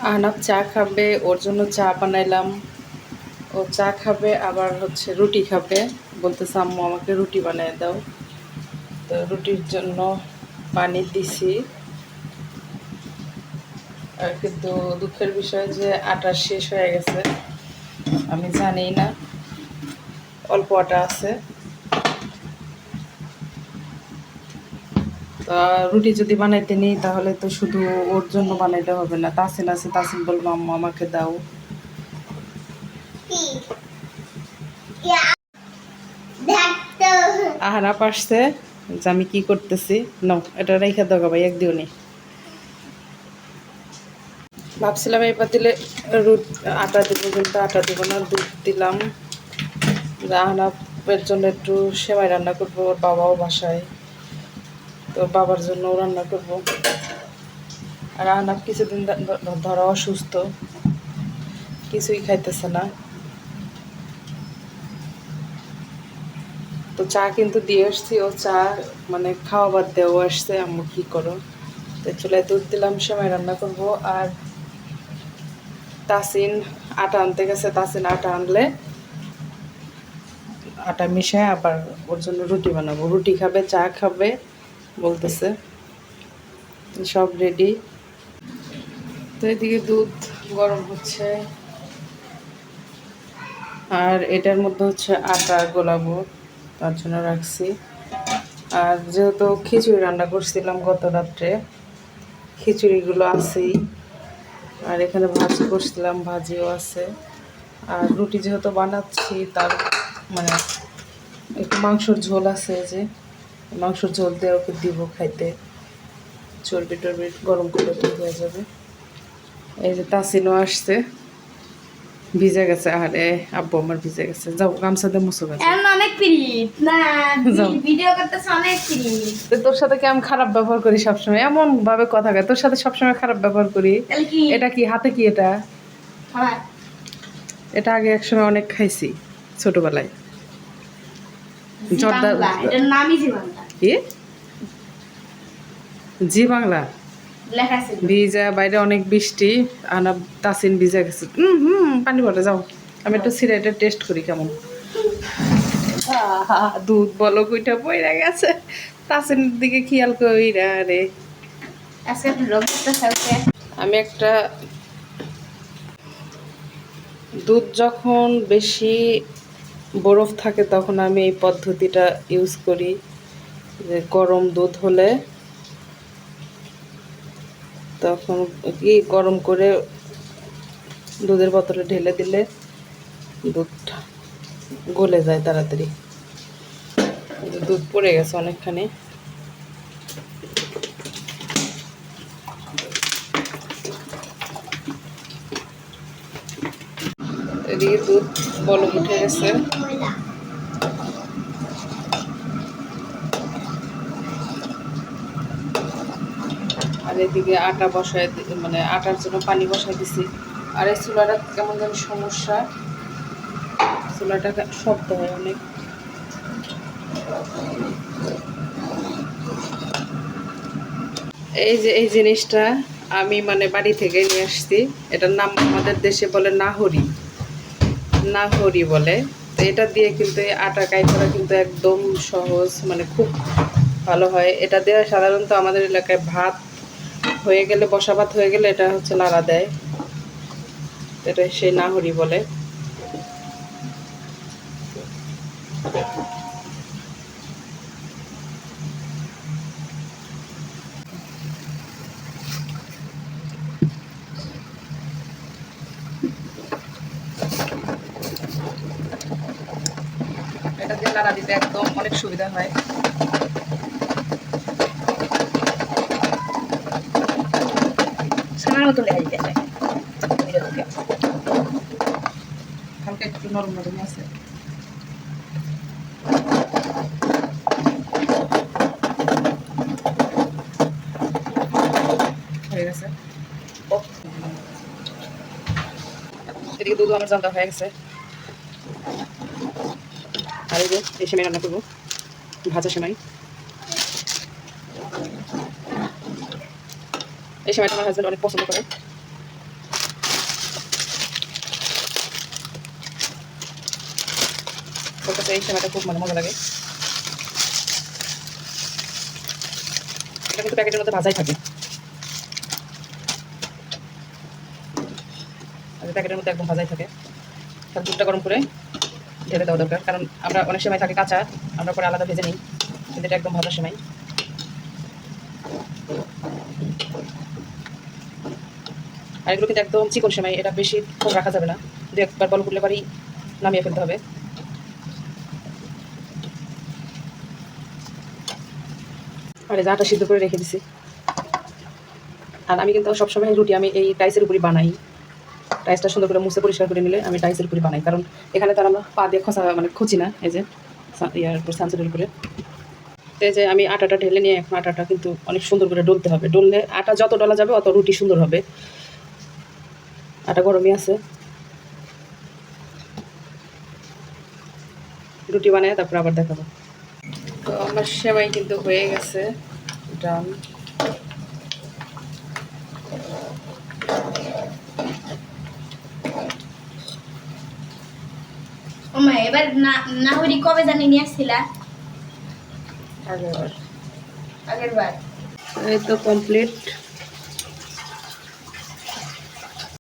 আহনাফ চা খাবে, ওর জন্য চা বানাইলাম। ও চা খাবে, আবার হচ্ছে রুটি খাবে। বলতেছে আম্মু আমাকে রুটি বানিয়ে দাও। তো রুটির জন্য পানি দিছি। আর কিন্তু দুঃখের বিষয় যে আটা শেষ হয়ে গেছে, আমি জানি না, অল্প আটা আছে। তা রুটি যদি বানাইতে নিই তাহলে তো শুধু ওর জন্য বানাইলে হবে না। তাসিন আছে, তাসিন বলবো আম্মু আমাকে দাও। আহারাপ আসছে যে আমি কি করতেছি। নাও এটা রেখে দাও ভাই, একদিও নেই। ভাবছিলাম এবার দিলে আটা দেবো, কিন্তু আটা দেবো না, দুধ দিলাম। আহনাফের জন্য একটু সেমাই রান্না করবো, ওর বাবাও বাসায়, তো বাবার জন্যও রান্না করব। আর আহনাফ কিছুদিন ধরা অসুস্থ, কিছুই খাইতেছে না। তো চা কিন্তু দিয়ে আসছি, ও চা মানে খাওয়া বাদ দেওয়া আসছে। আম্মু কী করো, তো চুলায় দুধ দিলাম, সেমাই রান্না করব। আর তাসিন আটা আনতে গেছে, তাসিন আটা আনলে আটা মিশায় আবার ওর জন্য রুটি বানাবো। রুটি খাবে, চা খাবে বলতেছে। সব রেডি। তো এদিকে দুধ গরম হচ্ছে, আর এটার মধ্যে হচ্ছে আটা গোলাবো, তার জন্য রাখছি। আর যেহেতু খিচুড়ি রান্না করছিলাম গত রাত্রে, খিচুড়িগুলো আছেই। আর এখানে ভাজি করছিলাম, ভাজিও আছে। আর রুটি যেহেতু বানাচ্ছি, তার মানে একটু মাংসর ঝোল আছে, যে মাংসর ঝোল দিয়ে ওকে দিব খাইতে। চর্বি টর্বি গরম করে ঠিক হয়ে যাবে। এই যে তাসিনও আসছে, ভিজে গেছে। আরে আব্বু আমার ভিজে গেছে, যাও গামছা দিয়ে মুছো গেছে। অনেক পিরিত না, ভিডিও করতেছ অনেক পিরিত। তোর সাথে কি আমি খারাপ ব্যবহার করি সবসময়? এমন ভাবে কথা কয়, তোর সাথে সবসময় খারাপ ব্যবহার করি? এটা কি হাতে, কি এটা? এটা আগে একসময় অনেক খাইছি ছোটবেলায়। জর্দা, এটার নামই জি বাংলা। কি জি বাংলা? লেখা ছিল ভিজা, বাইরে অনেক বৃষ্টি। আনা তাসিন ভিজা গেছে। পানি ভরে যাও, আমি একটু সিরাইটা টেস্ট করি কেমন। দুধ বলো কইটা পইরা গেছে, তাসিনের দিকে খেয়াল কইরা রে। আজকে রোগটা খাওকে আমি একটা দুধ যখন বেশি বরফ থাকে তখন আমি এই পদ্ধতিটা ইউজ করি, যে গরম দুধ হলে তখন কি গরম করে দুধের বোতলে ঢেলে দিলে দুধ গলে যায় তাড়াতাড়ি। দুধ পড়ে গেছে অনেকখানি। এদিকে দুধ বলক উঠে গেছে। আর এদিকে আটা বসায়, মানে আটার জন্য পানি বসায় দিছি। আর এই চুলাটা কেমন যেন সমস্যা, চুলাটা শব্দ হয় অনেক। এই যে এই জিনিসটা আমি মানে বাড়ি থেকে নিয়ে আসছি, এটার নাম আমাদের দেশে বলে নাহরি, নাহরি বলে। তো এটা দিয়ে কিন্তু এই আটা কাই করা কিন্তু একদম সহজ, মানে খুব ভালো হয়। এটা দিয়ে সাধারণত আমাদের এলাকায় ভাত হয়ে গেলে, বসা ভাত হয়ে গেলে এটা হচ্ছে নাড়া দেয়, এটা সেই নাহরি বলে। এটা দিয়ে নাড়া দিতে একদম অনেক সুবিধা হয়। সামান্য তুলে দিতে হয়। হালকা একটু নরম নরম আছে। হয়ে গেছে। এদিকে দুধ আমার জালটা হয়ে গেছে। আর এই যে এই সেমাই রান্না করবো, ভাজা সেমাই। এই সেমাইটা আমার হাজব্যান্ড অনেক পছন্দ করে। ওর কাছে এই সেমাইটা খুব মজা লাগে। এটা কিন্তু প্যাকেটের মধ্যে ভাজাই থাকে, আর প্যাকেটের মধ্যে একদম ভাজাই থাকে। তার দুধটা গরম করে ঢেলে দেওয়া দরকার, কারণ আমরা অনেক সময় থাকে কাঁচা, আমরা পরে আলাদা ভেজে নিই, কিন্তু এটা একদম ভাজা সেমাই। আর এগুলো কিন্তু একদম চিকন সেমাই, এটা বেশিক্ষণ রাখা যাবে না, দু একবার বল করলে পারি নামিয়ে ফেলতে হবে। আর এই যে আটা সিদ্ধ করে রেখে দিছি। আর আমি কিন্তু সবসময় রুটি আমি এই টাইসের উপরই বানাই। টাইসটা সুন্দর করে মুছে পরিষ্কার করে নিলে আমি টাইসের উপরই বানাই, কারণ এখানে তো আমরা পা দিয়ে খসা মানে খুঁজি না, এই যে ইয়ার উপর সানসেটের উপরে। তো এই যে আমি আটাটা ঢেলে নিয়ে এখন আটাটা কিন্তু অনেক সুন্দর করে ডলতে হবে, ডললে আটা যত ডলা যাবে অত রুটি সুন্দর হবে। আটা গরমই আছে, রুটি বানায় তারপর আবার দেখাবো। তো আমার সেমাই কিন্তু হয়ে গেছে ডান। ওমা এবার না হরি কবে জানি নিয়ে আসছিলা? আগের বার। আগের বার। এই তো কমপ্লিট।